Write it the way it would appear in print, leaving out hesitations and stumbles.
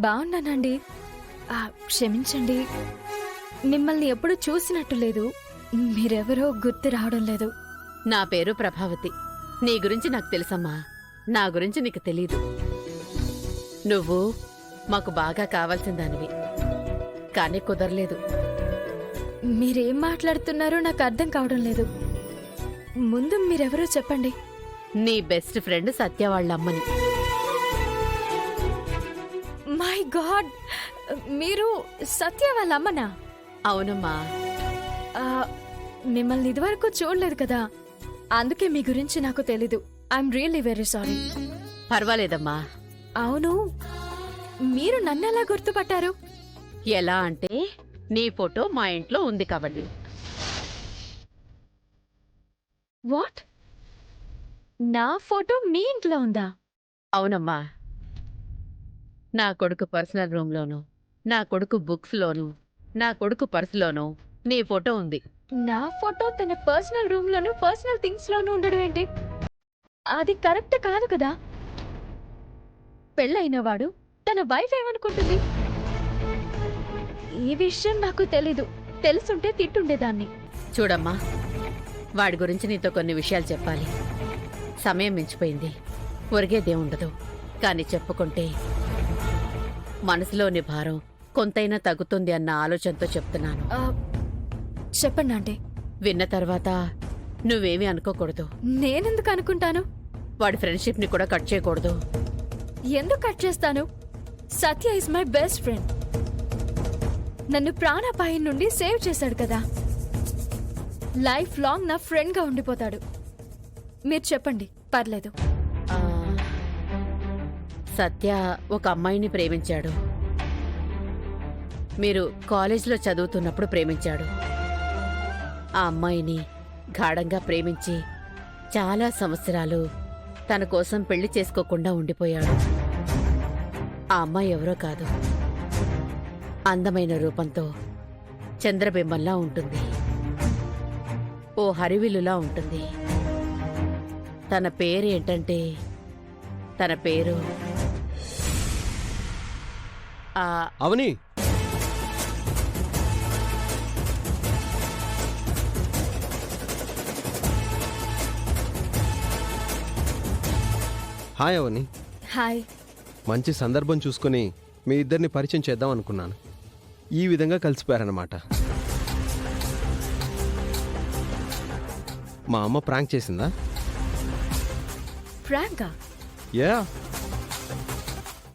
బాగున్నానండి. క్షమించండి, మిమ్మల్ని ఎప్పుడు చూసినట్టు లేదు. మీరెవరో గుర్తు రావడం లేదు. నా పేరు ప్రభావతి. నీ గురించి నాకు తెలుసమ్మా. నా గురించి నీకు తెలీదు. నువ్వు మాకు బాగా కావాల్సిన దానివి, కానీ కుదరలేదు. మీరేం మాట్లాడుతున్నారో నాకు అర్థం కావడం లేదు. ముందు మీరెవరో చెప్పండి. నీ బెస్ట్ ఫ్రెండ్ సత్య వాళ్ళ అమ్మని. మై గాడ్, మీరు సత్య వాళ్ళ అమ్మనా? అవునమ్మా. మిమ్మల్ని ఇదివరకు చూడలేదు కదా, అందుకే మీ గురించి నాకు తెలీదు. I'm really very sorry. పర్వాలేదమ్మా. అవును, మీరు నన్నెలా గుర్తుపట్టారు? ఎలా అంటే, నీ ఫోటో మా ఇంట్లో ఉంది కాబట్టి. వాట్? నా ఫోటో మీ ఇంట్లో ఉందా? అవునమ్మా. నా కొడుకు పర్సనల్ రూమ్లోను, నా కొడుకు బుక్స్లోను, నా కొడుకు పర్సులోను నీ ఫోటో ఉంది. నా ఫోటో తన పర్సనల్ రూమ్ లోను, పర్సనల్ థింగ్స్ లోను ఉండడం ఏంటి? అది కరెక్ట్ కాదు కదా. పెళ్ళైన వాడు తన వైఫ్ ఏమనుకుంటుంది? ఈ విషయం నాకు తెలీదు. తెలుసుంటే తిట్టుండేదాన్ని. చూడమ్మా, వాడి గురించి నీతో కొన్ని విషయాలు చెప్పాలి. సమయం మించిపోయింది, ఒరిగేదేముండదు. కాని చెప్పుకుంటే మనసులోని భారం కొంతైనా తగ్గుతుంది అన్న ఆలోచనతో చెప్తున్నాను. చెప్పండి ఆంటీ. విన్న తర్వాత నువ్వేమీ అనుకోకూడదు. నేనెందుకు అనుకుంటాను? వాడి ఫ్రెండ్షిప్ ని కూడా కట్ చేయకూడదు. ఎందుకు కట్ చేస్తాను? సత్య ఇస్ మై బెస్ట్ ఫ్రెండ్. నన్ను ప్రాణాపాయం నుండి సేవ్ చేశాడు కదా. లైఫ్ లాంగ్ నా ఫ్రెండ్ గా ఉండిపోతాడు. మీరు చెప్పండి, పర్లేదు. ఆ, సత్య ఒక అమ్మాయిని ప్రేమించాడు. మీరు కాలేజీలో చదువుతున్నప్పుడు ప్రేమించాడు. ఆ అమ్మాయిని గాఢంగా ప్రేమించి చాలా సంవత్సరాలు తన కోసం పెళ్లి చేసుకోకుండా ఉండిపోయాడు. ఆ అమ్మాయి ఎవరో కాదు, అందమైన రూపంతో చంద్రబింబంలా ఉంటుంది, ఓ హరివిల్లులా ఉంటుంది. తన పేరు ఏంటంటే, తన పేరు అవని. హాయ్ అవని. హాయ్. మంచి సందర్భం చూసుకుని మీ ఇద్దరిని పరిచయం చేద్దాం అనుకున్నాను. ఈ విధంగా కలిసిపోయారన్నమాట. మా అమ్మ ప్రాంక్ చేసిందా? ప్రాంకా? యా,